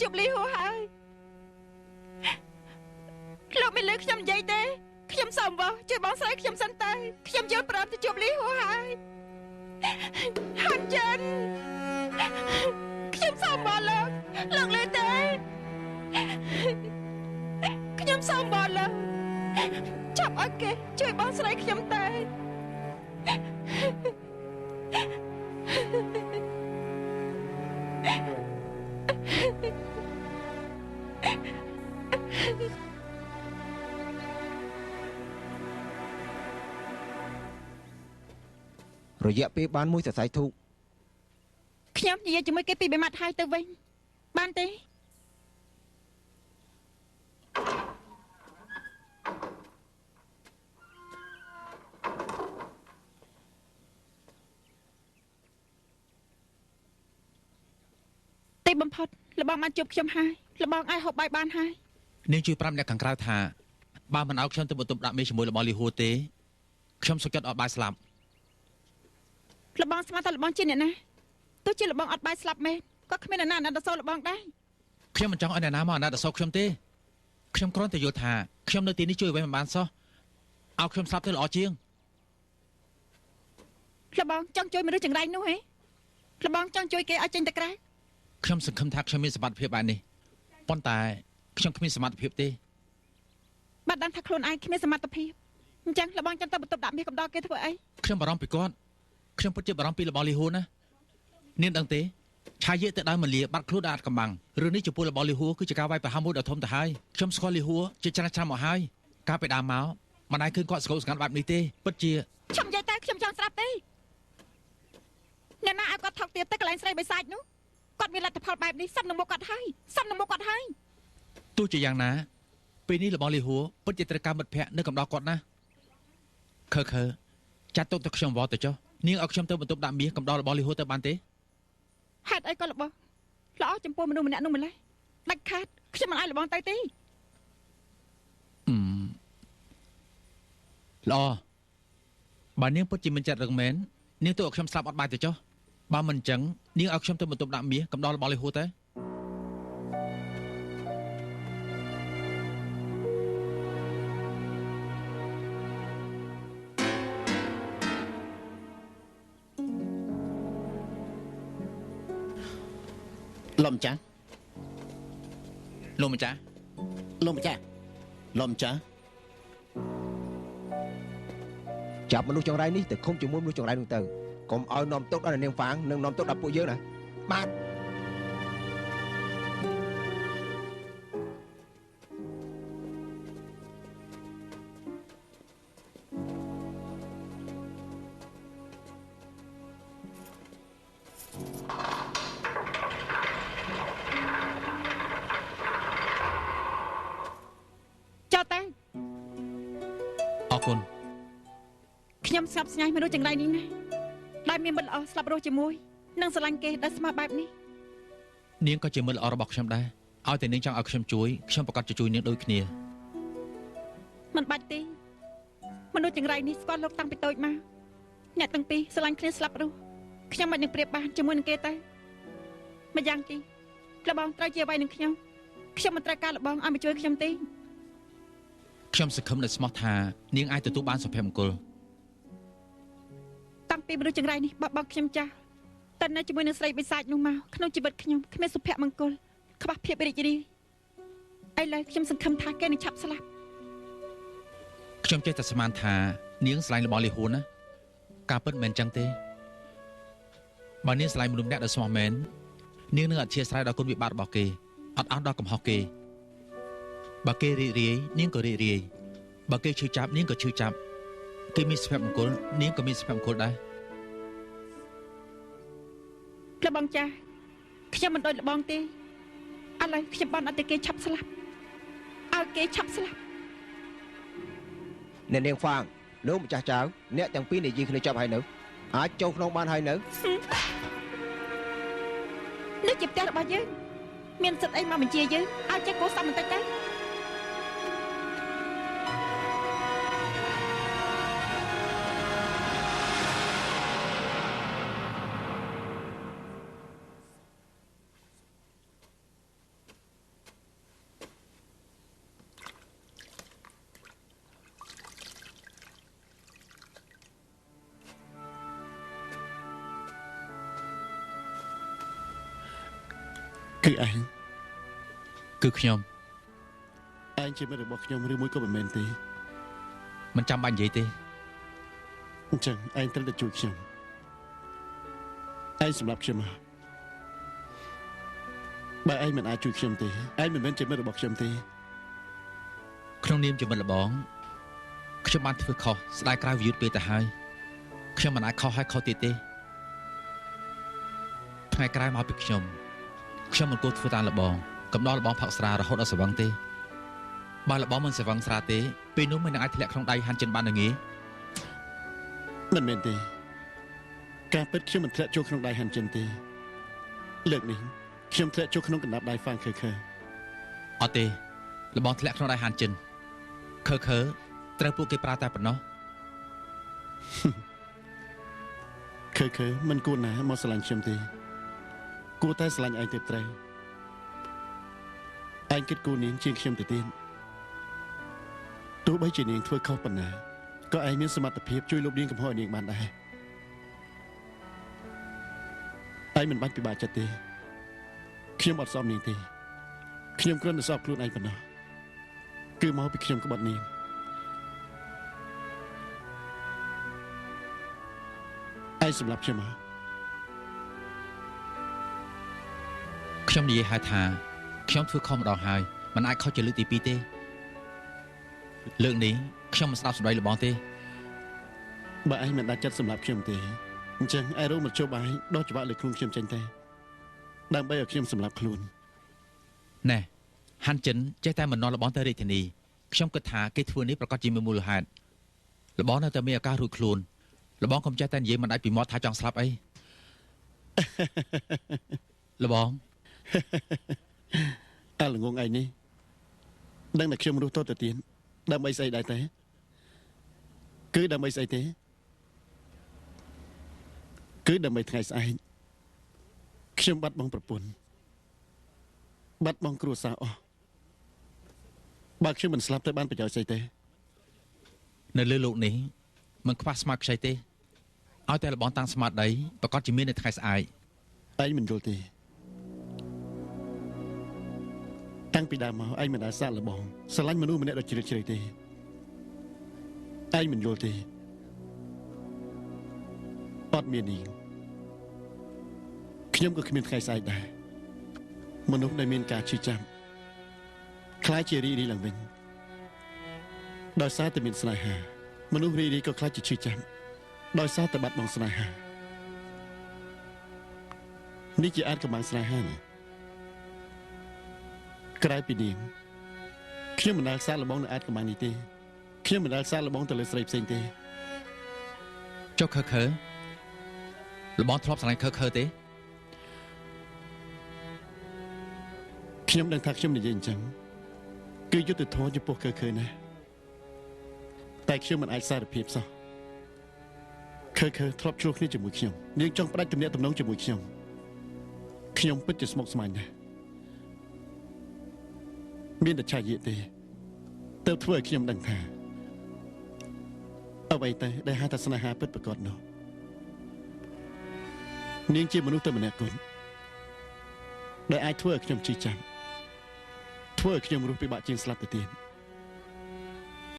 ប់លីហួរហើយលោកមិនលើខ្ញុំនិយាយទេខ្ញុំសូមបងជួយបងស្រីខ្ញុំសិនទៅខ្ញុំយល់ព្រមទៅជួបលីហួរហើយហាន់ចិនខ្ញុំសូមបងលោកលើទេខ្ញុំសូមបងលោកចាប់អត់គេជួយបងស្រីខ្ញុំទៅរយៈពេលបានមួយសរសៃធូបខ្ញុំនិយាយជាមួយគេពី3ម៉ាត់ហើយទៅវិញបានទេទីបំផុតលបងបានជួបខ្ញុំហើយលបងអាចហូបបាយបានហើយនាងជួយប្រាប់អ្នកខាងក្រៅថាបើមិនឲ្យខ្ញុំទៅបន្ទប់ដាក់មេជាមួយរបស់លីហួរទេខ្ញុំសុខចិត្តអត់បាយស្លាប់លបងស្មានថាលបងជាអ្នកណាទោះជាលបងអត់បាយស្លាប់មែនក៏គ្មានអ្នកណាអាណិតដល់សូលលបងដែរខ្ញុំមិនចង់ឲ្យអ្នកណាមកអាណិតដល់សូលខ្ញុំទេខ្ញុំគ្រាន់តែយល់ថាខ្ញុំនៅទីនេះជួយអ្វីមិនបានសោះឲ្យខ្ញុំស្លាប់ទៅល្អជាងលបងចង់ជួយមនុស្សចង្រៃនោះហ៎លបងចង់ជួយគេឲ្យចេញទៅក្រៅខ្ញុំសង្ឃឹមថាខ្ញុំមានសមត្ថភាពបែបនេះប៉ុន្តែខ្ញុំគ្មានសមត្ថភាពទេបាត់ដឹងថាខ្លួនឯងគ្មានសមត្ថភាពអញ្ចឹងលបងចាំទៅបន្ទប់ដាក់មាសកំដរគេធ្វើអីខ្ញុំបារម្ភពីគាត់ខ្ញុំពិតជាបារម្ភពីរបស់លីហួរណានាងដឹងទេឆាយទៅដល់មលាបាត់ខ្លួនដល់អាត់កំបាំងរឿងនេះចំពោះរបស់លីហួរគឺជាការវាយប្រហារមួយដ៏ធំទៅហើយខ្ញុំស្គាល់លីហួរជាច្រើនឆ្នាំមកហើយកាលពីដើមមកមិនដែលឃើញគាត់ស្គមស្ងាត់បែបនេះទេពិតជាខ្ញុំនិយាយទៅខ្ញុំចង់ស្រាប់ទេអ្នកណាឲ្យគាត់ថោកទាបទៅកន្លែងស្រីបិសាចនោះគាត់មានលទ្ធផលបែបនេះសំនឹងមកគាត់ហើយសំនឹងមកគាត់ហើយទោះជាយ៉ាងណាពេលនេះរបស់លីហួរពិតជាត្រូវការមិត្តភក្តិនៅកំដរគាត់ណាខើចាត់ទុកទៅខ្ញុំវល់ទៅចុះនាងឲ្យខ្ញុំទៅបន្ទប់ដាក់មាសកំដររបស់លីហួរទៅបានទេហេតុអីក៏របស់ល្អចំពោះមនុស្សម្នាក់នោះម្លេះដាច់ខាតខ្ញុំមិនឲ្យលបងទៅទេល្អបើនាងពិតជាមិនចិត្តរឹងមែននាងទៅឲ្យខ្ញុំស្លាប់អត់បាយទៅចុះបើមិនអញ្ចឹងនាងឲ្យខ្ញុំទៅបន្ទប់ដាក់មាសកំដររបស់លីហួរទៅលោកម្ចាស់លោកម្ចាស់លោកម្ចាស់លោកម្ចាស់ចាប់មនុស្សចង្រៃនេះទៅឃុំជាមួយមនុស្សចង្រៃនោះទៅកុំឲ្យនាំទុកដល់នាងហ្វាងនិងនាំទុកដល់ពួកយើងណាបាទខ្ញុំស្ងប់ស្ងាត់មនុស្សចង្រៃនេះណាដែលមានមិត្តល្អស្លាប់រស់ជាមួយនឹងស្រឡាញ់គេដែលស្មើបែបនេះនាងក៏ជាមិត្តល្អរបស់ខ្ញុំដែរឲ្យតែនាងចង់ឲ្យខ្ញុំជួយខ្ញុំប្រកាសជួយនាងដូចគ្នាមិនបាច់ទេមនុស្សចង្រៃនេះស្គាល់លោកតាំងពីតូចមកអ្នកទាំងពីរស្រឡាញ់គ្នាស្លាប់រស់ខ្ញុំមិននឹងប្រៀបបានជាមួយនឹងគេទៅម្យ៉ាងទីលបងត្រូវជាអ្វីនឹងខ្ញុំមិនត្រូវការលបងឲ្យមកជួយខ្ញុំទេខ្ញុំសង្ឃឹមដែលស្មោះថានាងអាចទទួលបានសុភមង្គលតាំងពីមនុស្សចង្រៃនេះបបខ្ញុំចាស់តែនៅជាមួយនឹងស្រីបិសាចនោះមកក្នុងជីវិតខ្ញុំគ្មានសុភមង្គលខ្វះភាពរីករាយឥឡូវខ្ញុំសង្ឃឹមថាគេនឹងឆាប់ស្លាប់ខ្ញុំចេះតែស្មានថានាងស្រឡាញ់របស់លីហួរណាការពិតមិនអញ្ចឹងទេបើនាងស្រឡាញ់មនុស្សម្នាក់ដែលស្មោះមែននាងនឹងអធិស្ឋានដល់គុណវិបត្តិរបស់គេអត់អស់ដល់កំហុសគេបើគេរីករាយនាងក៏រីករាយបើគេឈឺចាប់នាងក៏ឈឺចាប់គេមានសុភមង្គលនាងក៏មានសុភមង្គលដែរលបងចាស់ខ្ញុំមិនដូចលបងទេឥឡូវខ្ញុំបានអត់តែគេឆាប់ស្លាប់ឲ្យគេឆាប់ស្លាប់អ្នកនាងហ្វាងលោកម្ចាស់ចៅអ្នកទាំងពីរនិយាយគ្នាចប់ហើយនៅអាចចូលក្នុងបានហើយនៅនេះជាផ្ទះរបស់យើងមានសិទ្ធិអីមកបញ្ជាយើងឲ្យចេះគោសមបន្តិចទៅ គឺឯង គឺខ្ញុំ ឯងជាមិត្តរបស់ខ្ញុំឬមួយក៏មិនមែនទេ មិនចាំបាច់និយាយទេ អញ្ចឹងឯងត្រូវតែជួយខ្ញុំឯងសម្រាប់ខ្ញុំមកបើឯងមិនអាចជួយខ្ញុំទេឯងមិនមែនជាមិត្តរបស់ខ្ញុំទេ ក្នុងនាមជាមិត្តល្បងខ្ញុំបានធ្វើខុសស្ដាយក្រៅវិយុទ្ធពេលទៅហើយខ្ញុំមិនអាចខុសហើយខុសទៀតទេថ្ងៃក្រោយមកពីខ្ញុំមិនគួរធ្វើតាមល្បងកំដរល្បងផឹកស្រារហូតដល់ស្វឹងទេបើល្បងមិនស្វឹងស្រាទេពេលនោះមិនអាចធ្លាក់ក្នុងដៃហាន់ចិនបាននឹងងាយ មិនមែនទេការពិតខ្ញុំមិនធ្លាក់ចូលក្នុងដៃហាន់ចិនទេលើកនេះខ្ញុំធ្លាក់ចូលក្នុងកណ្ដាប់ដៃហ្វាងខើអត់ទេល្បងធ្លាក់ក្នុងដៃហាន់ចិនខើត្រូវពួកគេប្រើតែប៉ុណ្ណោះ ខើមិនគួរណាមកស្រឡាញ់ខ្ញុំទេគួរតែស្រឡាញ់ឯងទៅត្រូវឯងគិតគូរនាងជាងខ្ញុំទៅទៀតទោះបីជានាងធ្វើខុសប៉ុណ្ណាក៏ឯងមានសមត្ថភាពជួយលុបលាងកំហុសឲ្យនាងបានដែរឯងមិនបាច់ពិបាកចិត្តទេខ្ញុំអត់សមនាងទេខ្ញុំគ្រាន់តែសពខ្លួនឯងប៉ុណ្ណោះគឺមកពីខ្ញុំក្បត់នាងឯងសម្រាប់ខ្ញុំមក ខ្ញុំនិយាយហៅថាខ្ញុំធ្វើខុសម្ដងហើយមិនអាចខុសជាលើកទី2ទេលើកនេះខ្ញុំមិនស្ដាប់សម្ដីល្បងទេ បើឯងមិនដាច់ចិត្តសម្រាប់ខ្ញុំទេអញ្ចឹងឯងរកមកជប់ឯងដោះច្បាប់លើខ្លួនខ្ញុំចេញទេដើម្បីឲ្យខ្ញុំសម្រាប់ខ្លួន ណែហាន់ចិនចេះតែមិននាំល្បងទៅរាជធានីខ្ញុំគិតថាគេធ្វើនេះប្រកាសជាមានមូលហេតុល្បងនៅតែមានឱកាសរួចខ្លួនល្បងកុំចេះតែនិយាយមិនដាច់ពីមាត់ថាចង់ស្លាប់អី ល្បង អាល្ងងឯងនេះដឹងតែខ្ញុំរស់តទៅទៀតដើម្បីស្អីដែរទេគឺដើម្បីស្អីទេគឺដើម្បីថ្ងៃស្អែកខ្ញុំបាត់បង់ប្រពន្ធបាត់បង់គ្រួសារអស់បើខ្ញុំមិនស្លាប់ទៅបានប្រយោជន៍ស្អីទេ នៅលើលោកនេះមិនខ្វះស្មារតីខ្ចីទេឲ្យតែល្បងតាំងស្មារតីប្រកាសជាមាននៅថ្ងៃស្អែក ឯងមិនយល់ទេតាំងពីដើមមកឯងមិនដែលសាកល្បងស្រឡាញ់មនុស្សម្នាក់ដ៏ជ្រាលជ្រៅទេឯងមិនយល់ទេអត់មាននេះខ្ញុំក៏គ្មានថ្ងៃស្អែកដែរមនុស្សដែលមានការឈឺចាប់ខ្លាចជារីកឡើងវិញដោយសារតែមានស្នេហាមនុស្សរីកក៏ខ្លាចជាឈឺចាប់ដោយសារតែបាត់បង់ស្នេហានេះជាអាចកម្បាំងស្នេហាណាក្រៅពីនាងខ្ញុំមិនដែលសាកល្បងនៅអាចកម្បាំងនេះទេខ្ញុំមិនដែលសាកល្បងទៅលើស្រីផ្សេងទេ ចុះខើល្បងធ្លាប់ស្រឡាញ់ខើទេ ខ្ញុំដឹងថាខ្ញុំនិយាយអញ្ចឹងគឺយុត្តិធម៌ចំពោះខើណាតែខ្ញុំមិនអាចសារភាពសោះខើធ្លាប់ជួបគ្នាជាមួយខ្ញុំនាងចង់ផ្ដាច់ទំនាក់ទំនងជាមួយខ្ញុំពិតជាស្មុគស្មាញណាស់មានតែឆាយទេទៅធ្វើឲ្យខ្ញុំដឹងថាអ្វីទៅដែលហៅថាស្នេហាពិតប្រាកដនោះនាងជាមនុស្សតែម្នាក់គត់ដែលអាចធ្វើឲ្យខ្ញុំជឿចាំធ្វើឲ្យខ្ញុំរស់ពិបាកជាងស្លាប់ទៅទៀត